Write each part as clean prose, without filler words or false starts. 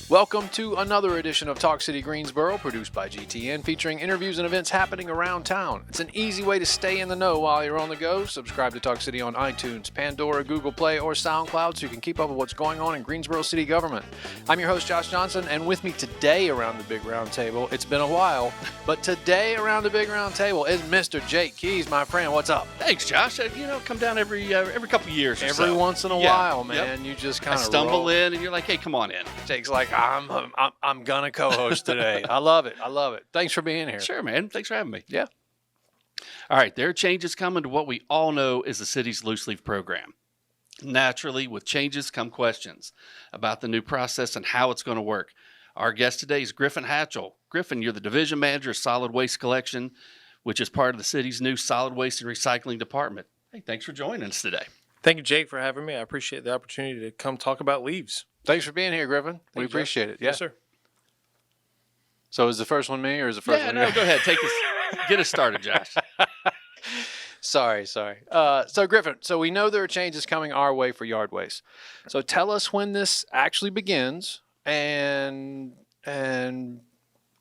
Welcome to another edition of Talk City Greensboro, produced by GTN, featuring interviews and events happening around town. It's an easy way to stay in the know while you're on the go. Subscribe to Talk City on iTunes, Pandora, Google Play, or SoundCloud so you can keep up with what's going on in Greensboro City government. I'm your host, Josh Johnson, and with me today around the Big Round Table, it's been a while, but today around the Big Round Table is Mr. Jake Keys, my friend. What's up? Thanks, Josh. Come down every couple of years or so. Every once in a while, man. Yep. You just kind of stumble in, and you're like, hey, come on in. Jake's like, I'm gonna co-host today. I love it. Thanks for being here. Sure, man. Thanks for having me. Yeah. All right, there are changes coming to what we all know is the city's loose leaf program. Naturally, with changes come questions about the new process and how it's going to work. Our guest today is Griffin Hatchell. Griffin, you're the division manager of solid waste collection, which is part of the city's new solid waste and recycling department. Hey, thanks for joining us today. Thank you, Jake, for having me. I appreciate the opportunity to come talk about leaves. Thanks for being here, Griffin. We appreciate it. Yeah. Yes, sir. So is the first one me or is the first one you? Go ahead. Get us started, Josh. Sorry. So Griffin, we know there are changes coming our way for yard waste. So tell us when this actually begins and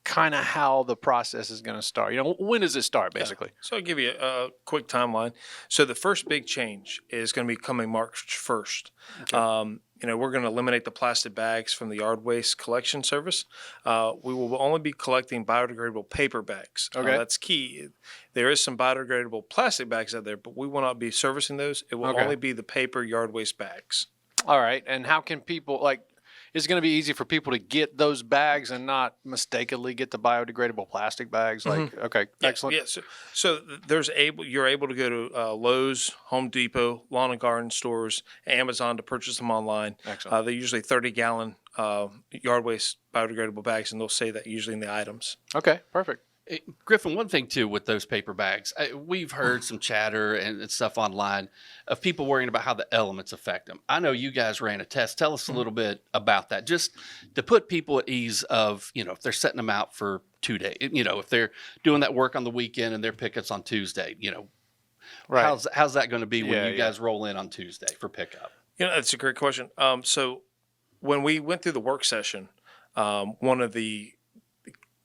kind of how the process is going to start. When does it start, basically? Yeah. So I'll give you a quick timeline. So the first big change is going to be coming March 1st. Okay. We're going to eliminate the plastic bags from the yard waste collection service. We will only be collecting biodegradable paper bags. Okay. That's key. There is some biodegradable plastic bags out there, but we will not be servicing those. It will only be the paper yard waste bags. All right. And how can people, is it going to be easy for people to get those bags and not mistakenly get the biodegradable plastic bags? Okay, excellent. Yeah. So you're able to go to Lowe's, Home Depot, Lawn and Garden stores, Amazon to purchase them online. Excellent. They're usually 30-gallon yard waste biodegradable bags, and they'll say that usually in the items. Okay, perfect. Griffin, one thing, too, with those paper bags, we've heard some chatter and stuff online of people worrying about how the elements affect them. I know you guys ran a test. Tell us a little bit about that, just to put people at ease of, if they're setting them out for 2 days, if they're doing that work on the weekend and their pickups on Tuesday, right. How's that going to be when you guys roll in on Tuesday for pickup? That's a great question. So when we went through the work session, one of the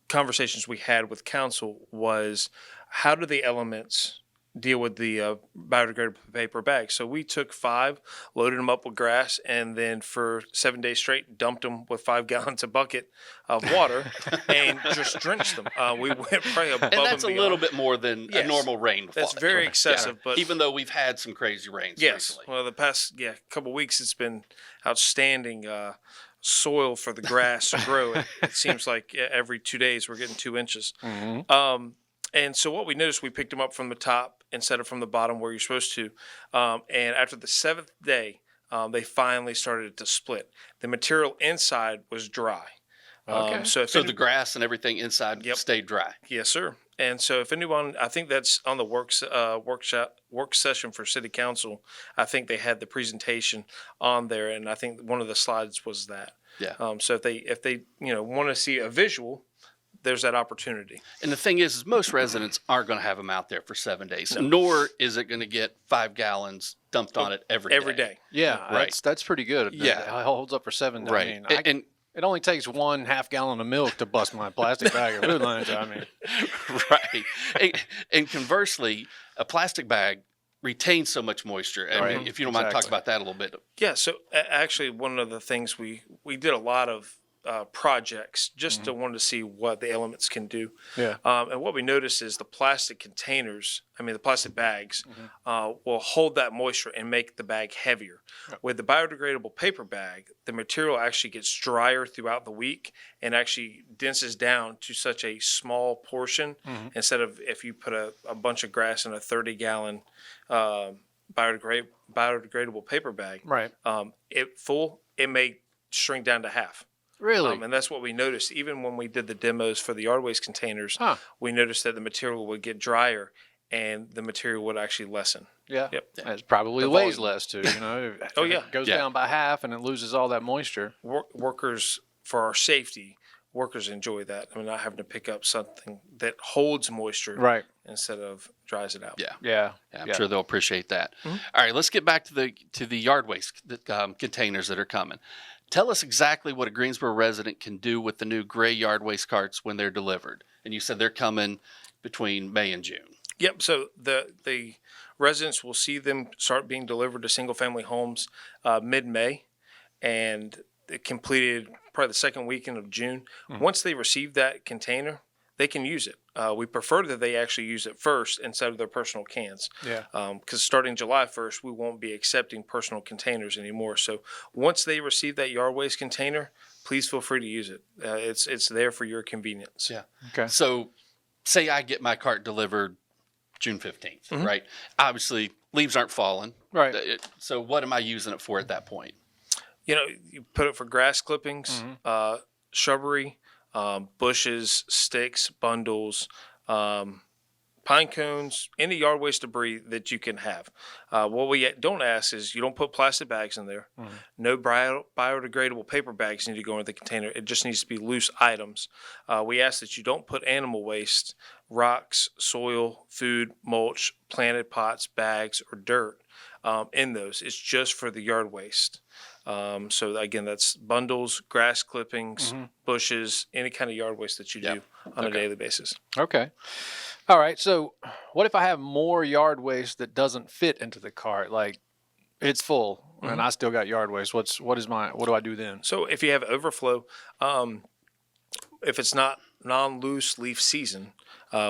conversations we had with council was how do the elements deal with the biodegradable paper bags. So we took 5, loaded them up with grass, and then for 7 days straight dumped them with 5 gallons a bucket of water and just drenched them. We went probably above and that's and a little bit more than a normal rainfall. That's very excessive. Yeah. But even though we've had some crazy rains recently. Well, the past couple of weeks it's been outstanding soil for the grass to grow. It seems like every 2 days we're getting 2 inches. Mm-hmm. And so what we noticed, we picked them up from the top instead of from the bottom where you're supposed to. And after the 7th day, they finally started to split. The material inside was dry. Okay. So the grass and everything inside stayed dry. Yes, sir. And so if anyone, I think that's on the work session for City Council, I think they had the presentation on there, and I think one of the slides was that. Yeah. So if they want to see a visual, there's that opportunity. And the thing is most residents aren't going to have them out there for 7 days, nor is it going to get 5 gallons dumped on it every day. Yeah, right. That's pretty good. Yeah. It holds up for 7 days. Right. And it only takes 1/2 gallon of milk to bust my plastic bag of food lunch. Right. And conversely, a plastic bag retains so much moisture. I mean, if you don't mind talking about that a little bit. Yeah. So actually, one of the things we did a lot of projects just to want to see what the elements can do. Yeah. And what we noticed is the plastic containers, the plastic bags, will hold that moisture and make the bag heavier. Yep. With the biodegradable paper bag, the material actually gets drier throughout the week and actually denses down to such a small portion instead of if you put a bunch of grass in a 30-gallon biodegradable paper bag. Right. It may shrink down to half. Really? And that's what we noticed. Even when we did the demos for the yard waste containers, we noticed that the material would get drier and the material would actually lessen. Yeah. Yep. It probably weighs less too, Oh, yeah. It goes down by half and it loses all that moisture. Workers, for our safety, workers enjoy that. Not having to pick up something that holds moisture instead of dries it out. Yeah. I'm sure they'll appreciate that. Mm-hmm. All right, let's get back to the yard waste containers that are coming. Tell us exactly what a Greensboro resident can do with the new gray yard waste carts when they're delivered. And you said they're coming between May and June. Yep. So the residents will see them start being delivered to single family homes mid-May, and it completed probably the second weekend of June. Once they receive that container, they can use it. We prefer that they actually use it first instead of their personal cans. Yeah. Because starting July 1st, we won't be accepting personal containers anymore. So once they receive that yard waste container, please feel free to use it. It's there for your convenience. Yeah. Okay. So say I get my cart delivered June 15th, right? Obviously, leaves aren't falling. Right. So what am I using it for at that point? You know, you put it for grass clippings, shrubbery, bushes, sticks, bundles, pine cones, any yard waste debris that you can have. What we don't ask is you don't put plastic bags in there. No biodegradable paper bags need to go in the container. It just needs to be loose items. We ask that you don't put animal waste, rocks, soil, food, mulch, planted pots, bags, or dirt in those. It's just for the yard waste. So again, that's bundles, grass clippings, bushes, any kind of yard waste that you do on a daily basis. Okay. All right. So what if I have more yard waste that doesn't fit into the cart? Like it's full and I still got yard waste. What do I do then? So if you have overflow, if it's not non-loose leaf season,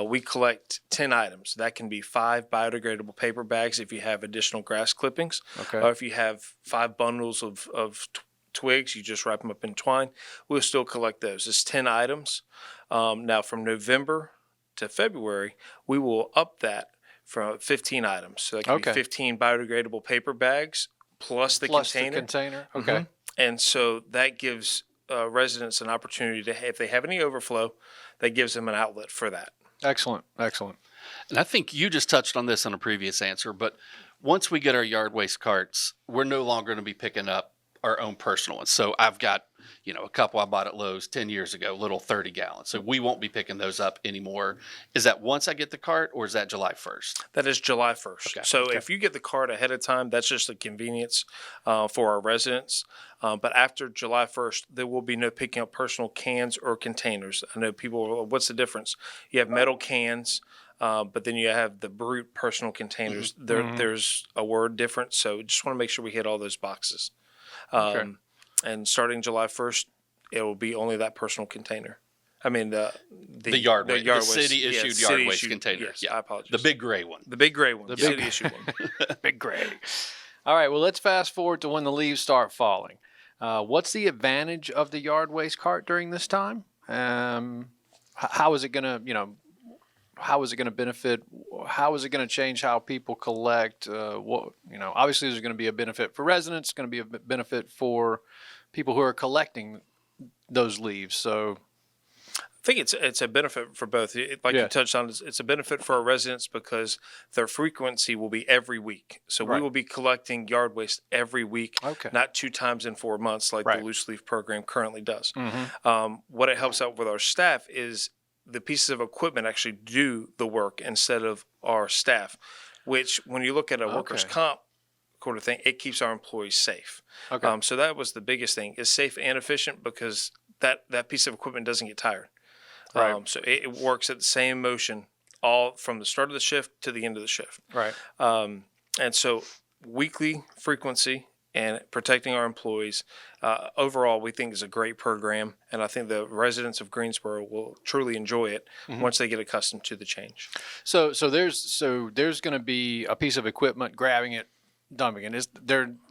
we collect 10 items. That can be 5 biodegradable paper bags if you have additional grass clippings. Okay. Or if you have 5 bundles of twigs, you just wrap them up in twine. We'll still collect those. It's 10 items. Now from November to February, we will up that from 15 items. So that can be 15 biodegradable paper bags plus the container. Okay. And so that gives residents an opportunity to, if they have any overflow, that gives them an outlet for that. Excellent. Excellent. And I think you just touched on this on a previous answer, but once we get our yard waste carts, we're no longer going to be picking up our own personal ones. So I've got, a couple I bought at Lowe's 10 years ago, little 30 gallons. So we won't be picking those up anymore. Is that once I get the cart or is that July 1st? That is July 1st. Okay. So if you get the cart ahead of time, that's just a convenience for our residents. But after July 1st, there will be no picking up personal cans or containers. I know people, what's the difference? You have metal cans, but then you have the brute personal containers. There's a word difference. So just want to make sure we hit all those boxes. And starting July 1st, it will be only that personal container. I mean, the yard waste. The waste. city-issued yard waste container. Yes, Yeah. I apologize. The big gray one. The big gray one. The big- city-issued one. Big gray. All right. Well, let's fast forward to when the leaves start falling. What's the advantage of the yard waste cart during this time? How is it going to, how is it going to benefit? How is it going to change how people collect? Obviously there's going to be a benefit for residents. It's going to be a benefit for people who are collecting those leaves. So I think it's a benefit for both. You touched on, it's a benefit for our residents because their frequency will be every week. So we will be collecting yard waste every week, not 2 times in 4 months like the loose leaf program currently does. What it helps out with our staff is the pieces of equipment actually do the work instead of our staff, which when you look at a workers' comp sort of thing, it keeps our employees safe. So that was the biggest thing, is safe and efficient because that piece of equipment doesn't get tired. So it works at the same motion all from the start of the shift to the end of the shift. And so weekly frequency and protecting our employees, overall, we think is a great program. And I think the residents of Greensboro will truly enjoy it once they get accustomed to the change. So there's going to be a piece of equipment grabbing it, dumping it.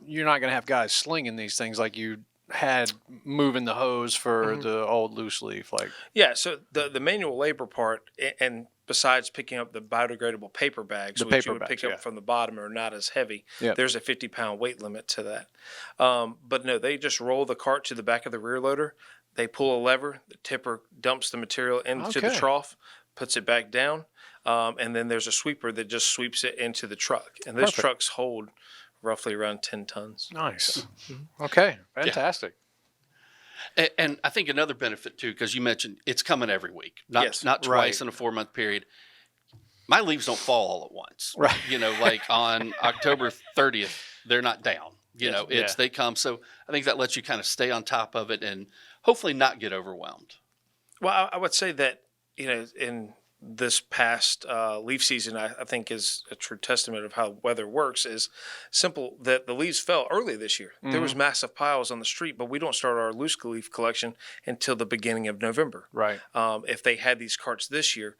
You're not going to have guys slinging these things like you had moving the hose for the old loose leaf. So the manual labor part, and besides picking up the biodegradable paper bags, which you would pick up from the bottom, are not as heavy. There's a 50-pound weight limit to that. But no, they just roll the cart to the back of the rear loader. They pull a lever. The tipper dumps the material into the trough, puts it back down, and then there's a sweeper that just sweeps it into the truck. And those trucks hold roughly around 10 tons. Nice. Okay. Fantastic. And I think another benefit too, because you mentioned it's coming every week, not twice in a 4-month period. My leaves don't fall all at once. Like on October 30th, they're not down. You know, Yeah. they come. So I think that lets you kind of stay on top of it and hopefully not get overwhelmed. Well, I would say that, in this past leaf season, I think is a true testament of how weather works. Is simple that the leaves fell early this year. There was massive piles on the street, but we don't start our loose leaf collection until the beginning of November. Right. If they had these carts this year,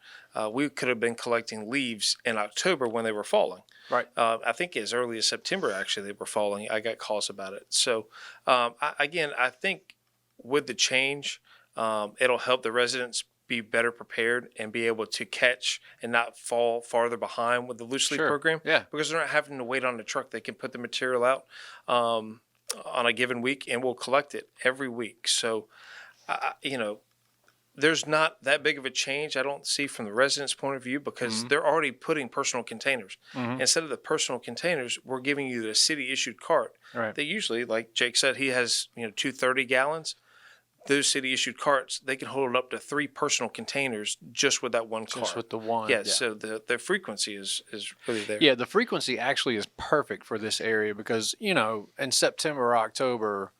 we could have been collecting leaves in October when they were falling. Right. I think as early as September, actually, they were falling. I got calls about it. So, I think with the change, it'll help the residents be better prepared and be able to catch and not fall farther behind with the loose leaf program. Yeah. Because they're not having to wait on the truck. They can put the material out on a given week, and we'll collect it every week. So, there's not that big of a change I don't see from the residents' point of view, because they're already putting personal containers. Instead of the personal containers, we're giving you the city issued cart. Right. They usually, like Jake said, he has 230 gallons. Those city issued carts, they can hold up to 3 personal containers just with that one cart. Just with the one. Yeah, so the frequency is really there. Yeah, the frequency actually is perfect for this area because, in September or October,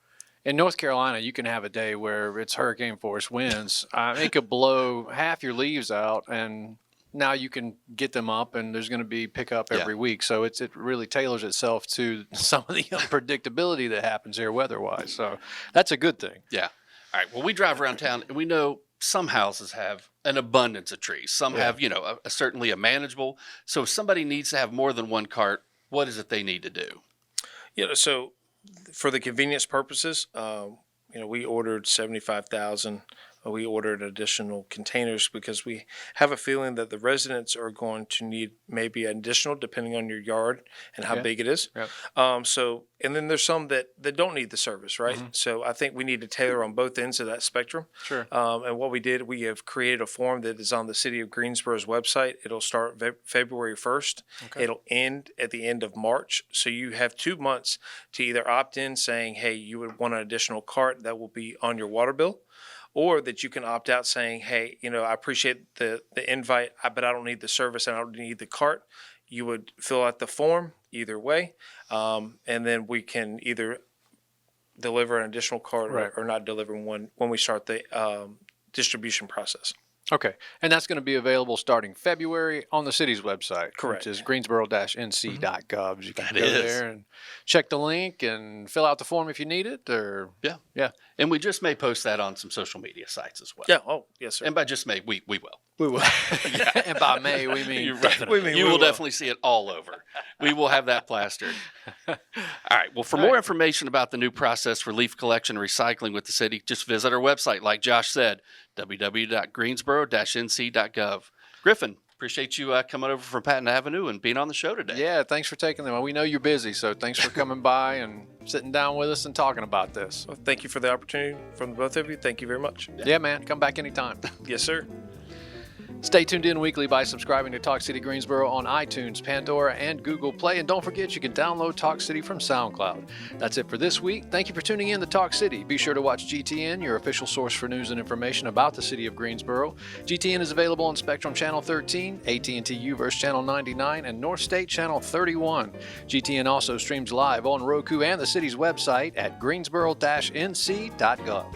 in North Carolina, you can have a day where it's hurricane force winds. It could blow half your leaves out, and now you can get them up, and there's going to be pickup every week. So it really tailors itself to some of the unpredictability that happens here weather-wise. So that's a good thing. Yeah. All right. Well, we drive around town and we know some houses have an abundance of trees. Some have, certainly a manageable. So if somebody needs to have more than one cart, what is it they need to do? So for the convenience purposes, we ordered 75,000. We ordered additional containers because we have a feeling that the residents are going to need maybe additional, depending on your yard and how big it is. Yep. And then there's some that don't need the service, right? So I think we need to tailor on both ends of that spectrum. Sure. And what we did, we have created a form that is on the City of Greensboro's website. It'll start February 1st. Okay. It'll end at the end of March. So you have 2 months to either opt in saying, hey, you would want an additional cart that will be on your water bill, or that you can opt out saying, hey, I appreciate the invite, but I don't need the service and I don't need the cart. You would fill out the form either way, and then we can either deliver an additional cart or not deliver one when we start the distribution process. Okay. And that's going to be available starting February on the city's website. Correct. Which is greensboro-nc.gov. You can go there and check the link and fill out the form if you need it. Yeah. And we just may post that on some social media sites as well. Yeah. Oh, yes, sir. And by just may, we will. We will. And by May, we mean You're right. definitely. You will definitely see it all over. We will have that plastered. All right. Well, for more information about the new process for leaf collection and recycling with the city, just visit our website, like Josh said, www.greensboro-nc.gov. Griffin, appreciate you coming over from Patton Avenue and being on the show today. Yeah, thanks for taking them. We know you're busy, so thanks for coming by and sitting down with us and talking about this. Well, thank you for the opportunity from both of you. Thank you very much. Yeah, man. Come back anytime. Yes, sir. Stay tuned in weekly by subscribing to Talk City Greensboro on iTunes, Pandora, and Google Play. And don't forget, you can download Talk City from SoundCloud. That's it for this week. Thank you for tuning in to Talk City. Be sure to watch GTN, your official source for news and information about the city of Greensboro. GTN is available on Spectrum Channel 13, AT&T UVerse Channel 99, and North State Channel 31. GTN also streams live on Roku and the city's website at greensboro-nc.gov.